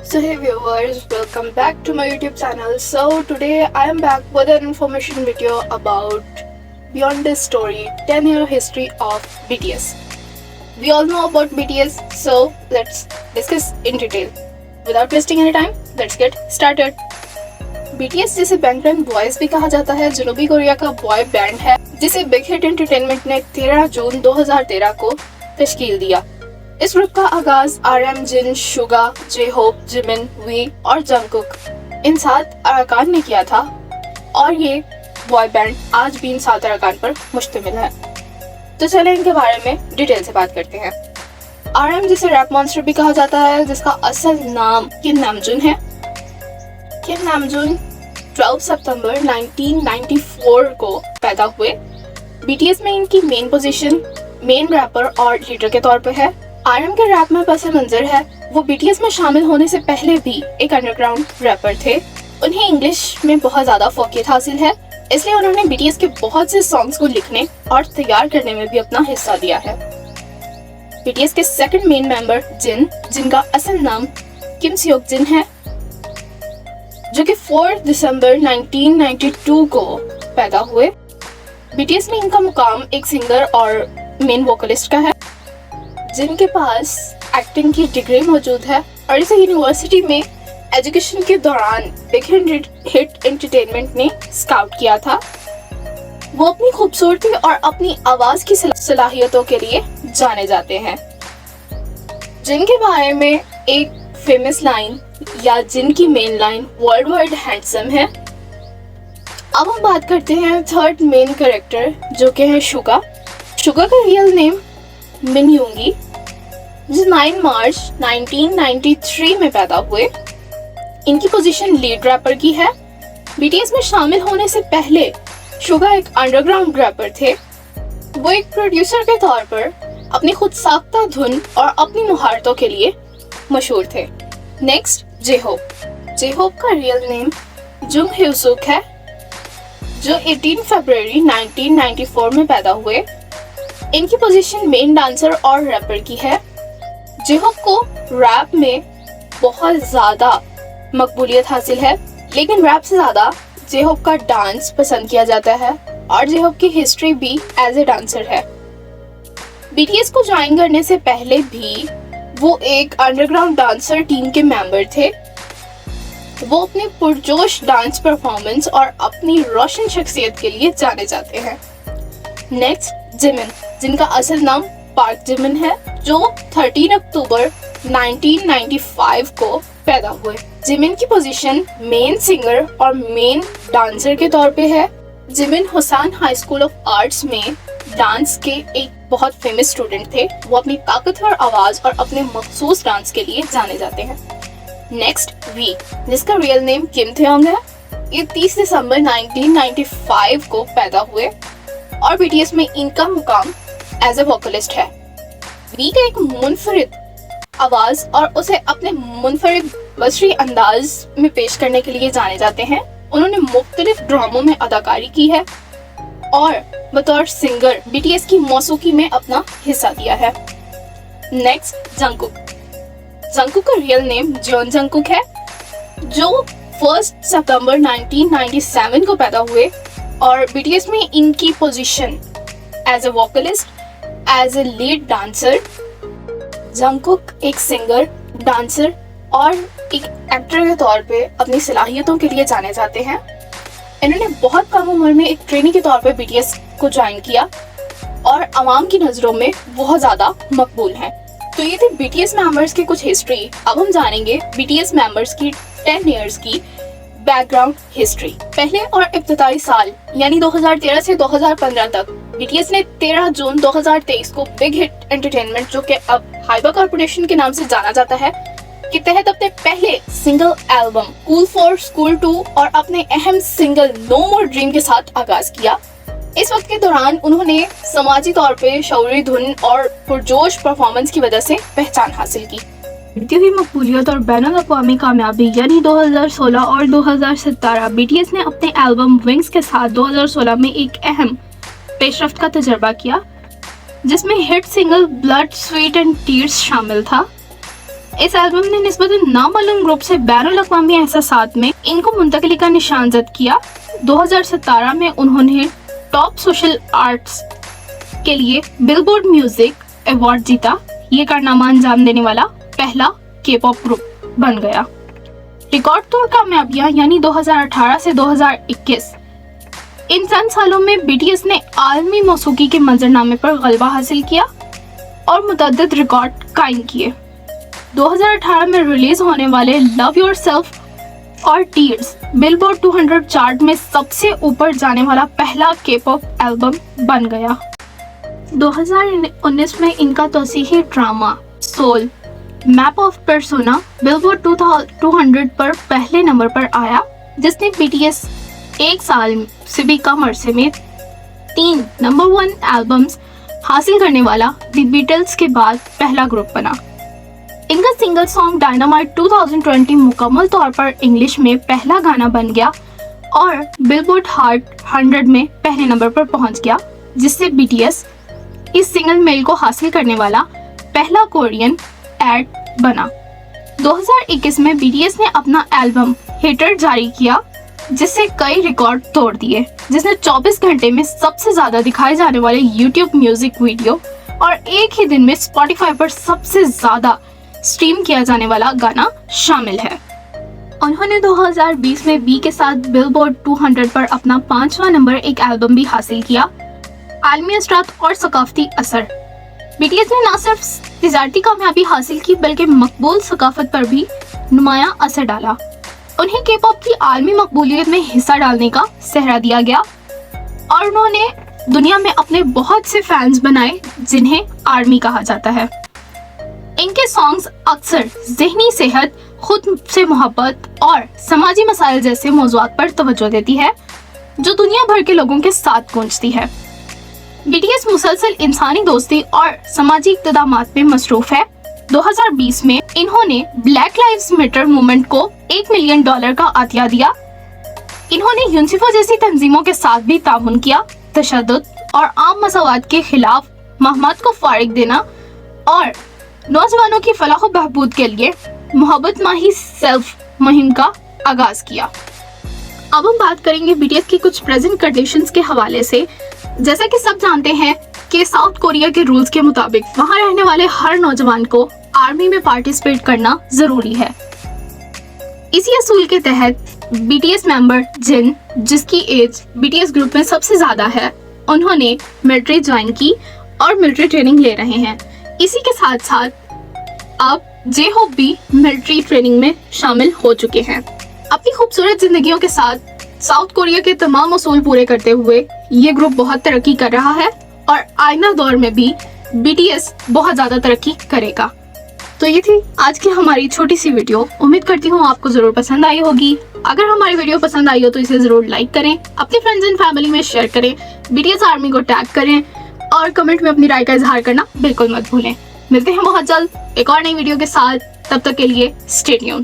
So hey viewers, welcome back to my YouTube channel. So today I am back with an information video about Beyond This Story 10-year history of BTS. We all know about BTS, so let's discuss in detail. Without wasting any time, let's get started. BTS जिसे बैंगरन boys भी कहा जाता है, जनूबी Korea का boy band है जिसे big hit entertainment ने 13 जून 2013 को तश्कील दिया। इस ग्रुप का आगाज RM, Jin, Suga, J Hope, Jimin, V और जंगकुक इन 7 अरकान ने किया था और ये बॉय बैंड आज भी इन 7 अरकान पर मुश्तमिल है। तो चले इनके बारे में डिटेल से बात करते हैं। RM जिसे रैप मॉन्स्टर भी कहा जाता है, जिसका असल नाम किम नामजून है। किम नामजून 12 सितंबर 1994 को पैदा हुए। BTS में इनकी मेन पोजीशन मेन रैपर और लीडर के तौर पे है। RM के रैप में पस मंजर है वो BTS में शामिल होने से पहले भी एक अंडरग्राउंड रैपर थे। उन्हें इंग्लिश में बहुत ज्यादा फोकियत हासिल है, इसलिए उन्होंने BTS के बहुत से सॉन्ग्स को लिखने और तैयार करने में भी अपना हिस्सा दिया है। BTS के सेकंड मेन मेंबर जिन, जिनका असल नाम किम सियोक जिन है, जो कि 4 दिसंबर 1992 को पैदा हुए। BTS में इनका मुकाम एक सिंगर और मेन वोकलिस्ट का है। जिनके पास एक्टिंग की डिग्री मौजूद है और इसे यूनिवर्सिटी में एजुकेशन के दौरान बिग हिट एंटरटेनमेंट ने स्काउट किया था। वो अपनी खूबसूरती और अपनी आवाज की सलाहियतों के लिए जाने जाते हैं। जिनके बारे में एक फेमस लाइन या जिनकी main line world wide handsome है। अब हम बात करते हैं थर्ड मेन कैरेक्टर जो कि है सुगा। सुगा का रियल नेम मिन योंगी, जो 9 मार्च 1993 में पैदा हुए। इनकी पोजीशन लीड रैपर की है। BTS में शामिल होने से पहले सुगा एक अंडरग्राउंड रैपर थे। वो एक प्रोड्यूसर के तौर पर अपनी खुद साख्ता धुन और अपनी मुहारतों के लिए मशहूर थे। Next J Hope. J Hope का रियल नेम जुंग ह्यूसुक है, जो 18 फरवरी 1994 में पैदा हुए। इनकी पोजीशन मेन डांसर और रैपर की है। जेहोप को रैप में बहुत ज्यादा मकबूलियत हासिल है, लेकिन रैप से ज्यादा जेहोप का डांस पसंद किया जाता है और जेहोप की हिस्ट्री भी एज ए डांसर है। BTS को ज्वाइन करने से पहले भी वो एक अंडरग्राउंड डांसर टीम के मेंबर थे। वो अपने पुरजोश डांस परफॉर्मेंस और अपनी रोशन शख्सियत के लिए जाने जाते हैं। नेक्स्ट जिमिन, जिनका असल नाम पार्क जिमिन है, जो 13 अक्टूबर 1995 को पैदा हुए। जिमिन की पोजीशन मेन सिंगर और मेन डांसर के तौर पे है। Jimin Hussain high school of arts में डांस के एक बहुत फेमस स्टूडेंट थे। वो अपनी ताकतवर आवाज और अपने मखसूस डांस के लिए जाने जाते हैं। नेक्स्ट वी, जिसका रियल नेम किम थयोंग है। ये 30 दिसंबर 1995 को पैदा हुए और BTS में इनका मुकाम एज ए वोकलिस्ट है। वी का एक मुनफरिद आवाज और उसे अपने मुनफरिद बसरी अंदाज में पेश करने के लिए जाने जाते हैं। उन्होंने मुख्तलिफ ड्रामों में अदाकारी की है और बतौर सिंगर BTS की मौसीकी में अपना हिस्सा दिया है। Next Jungkook. जंगकुक का रियल नेम जॉन जंगकुक है, जो 1 सितंबर 1997 को पैदा हुए और BTS में इनकी position as a vocalist, as a lead dancer. Jungkook एक सिंगर, डांसर और एक एक्टर के तौर पे अपनी सलाहियतों के लिए जाने जाते हैं। इन्होंने बहुत कम उम्र में एक ट्रेनी के तौर पे BTS को ज्वाइन किया और आवाम की नजरों में बहुत ज्यादा मकबूल हैं। तो ये थे BTS मेंबर्स की कुछ हिस्ट्री। अब हम जानेंगे BTS मेंबर्स की 10 इयर्स की बैकग्राउंड हिस्ट्री। पहले और इब्तिदाई साल यानी 2013 से 2015 तक BTS ने 13 जून 2023 को बिग हिट एंटरटेनमेंट, जो कि अब हाइबा कॉर्पोरेशन के नाम से जाना जाता है, के तहत अपने पहले single album cool for school 2 और अपने अहम सिंगल नो मोर ड्रीम के साथ आगाज किया। इस वक्त के दौरान उन्होंने समाजी तौर पे शौरी धुन और पुरजोश परफॉर्मेंस की वजह से पहचान हासिल की। बढ़ती हुई मकबूलियत और बैनुल-अक़वामी कामयाबी यानी 2016 और 2017 BTS ने अपने एल्बम विंग्स के साथ 2016 में एक अहम पेशरफ्त का तजर्बा किया, जिसमें hit single blood sweet and tears शामिल था। इस एल्बम ने निस्बतन नामालूम ग्रुप से बैनुल अक़वामी एहसासात में इनको मुंतकिली का निशान जद किया। 2017 में उन्होंने टॉप सोशल आर्ट्स के लिए बिलबोर्ड म्यूजिक अवार्ड जीता। ये कारनामा अंजाम देने वाला पहला के पॉप ग्रुप बन गया। रिकॉर्ड तोड़ कामयाबियां यानी 2018 से 2021 इन चंद सालों में BTS ने आलमी मौसीकी के मंजरनामे पर गलबा हासिल किया और मुतअद्दिद रिकॉर्ड कायम किए। 2018 में रिलीज होने वाले लव योरसेल्फ और टीयर्स बिलबोर्ड 200 चार्ट में सबसे ऊपर जाने वाला पहला के पॉप एल्बम बन गया। 2019 में इनका तौसीही drama soul map of persona Billboard 200 पर पहले नंबर पर आया, जिसने BTS एक साल से भी कम अरसे में 3 नंबर 1 एल्बम्स हासिल करने वाला द बीटल्स के बाद पहला ग्रुप बना। इनका सिंगल सॉन्ग डायनामाइट 2020 मुकम्मल तौर पर इंग्लिश में पहला गाना बन गया और बिलबोर्ड हॉट 100 में पहले नंबर पर पहुंच गया, जिससे BTS इस सिंगल मेल को हासिल करने वाला पहला कोरियन एड बना। 2021 में BTS ने अपना एल्बम हिटर जारी किया, जिससे कई रिकॉर्ड तोड़ दिए, जिसने 24 घंटे में सबसे ज्यादा दिखाए जाने वाले YouTube म्यूजिक वीडियो और एक ही दिन में Spotify पर सबसे ज्यादा स्ट्रीम किया जाने वाला गाना शामिल है। उन्होंने 2020 में V के साथ बिलबोर्ड 200 पर अपना 5वां नंबर एक एल्बम भी हासिल किया। आलमी असरात और सकाफती असर BTS ने न सिर्फ तिजारती कामयाबी हासिल की बल्कि मकबूल सकाफत पर भी नुमाया असर डाला। उन्हें के पॉप की आलमी मकबूलियत में हिस्सा डालने का सहरा दिया गया और उन्होंने दुनिया में अपने बहुत से फैंस बनाए, जिन्हें आर्मी कहा जाता है। इनके सॉन्ग्स अक्सर ज़हनी सेहत, खुद से मोहब्बत और समाजी मसाइल जैसे मौज़ूआत पर तवज्जो देती है, जो दुनिया भर के लोगों के साथ गूंजती है। BTS मुसलसल इंसानी दोस्ती और समाजी इक़्तिदामात में मसरूफ है। 2020 में इन्होंने ब्लैक लाइव्स मैटर मूवमेंट को $1 मिलियन का अतिया दिया। इन्होंने यूनिसेफ जैसी तंजीमों के साथ भी ताउन किया। तशद्दुद और आम मसावात के खिलाफ मुहिम्मत को फ़रोग़ देना और नौजवानों की फलाह व बहबूद के लिए मोहब्बत माही सेल्फ मुहिम का आगाज किया। अब हम बात करेंगे BTS की कुछ प्रेजेंट कंडीशंस के हवाले से। जैसा कि सब जानते हैं कि साउथ कोरिया के रूल्स के मुताबिक वहां रहने वाले हर नौजवान को आर्मी में पार्टिसिपेट करना जरूरी है। इसी असूल के तहत BTS मेंबर जिन, जिसकी एज BTS ग्रुप में सबसे ज्यादा है, उन्होंने मिलिट्री ज्वाइन की और मिलिट्री ट्रेनिंग ले रहे हैं। इसी के साथ साथ अब J-Hope भी मिलिट्री ट्रेनिंग में शामिल हो चुके हैं। अपनी खूबसूरत जिंदगियों के साथ साउथ कोरिया के तमाम उसूल पूरे करते हुए ये ग्रुप बहुत तरक्की कर रहा है और आइंदा दौर में भी BTS बहुत ज्यादा तरक्की करेगा। तो ये थी आज की हमारी छोटी सी वीडियो। उम्मीद करती हूँ आपको जरूर पसंद आई होगी। अगर हमारी वीडियो पसंद आई हो तो इसे जरूर लाइक करें, अपने फ्रेंड्स एंड फैमिली में शेयर करें, BTS आर्मी को टैग करें और कमेंट में अपनी राय का इजहार करना बिल्कुल मत भूलें। मिलते हैं बहुत जल्द एक और नई वीडियो के साथ। तब तक के लिए स्टे ट्यून्ड।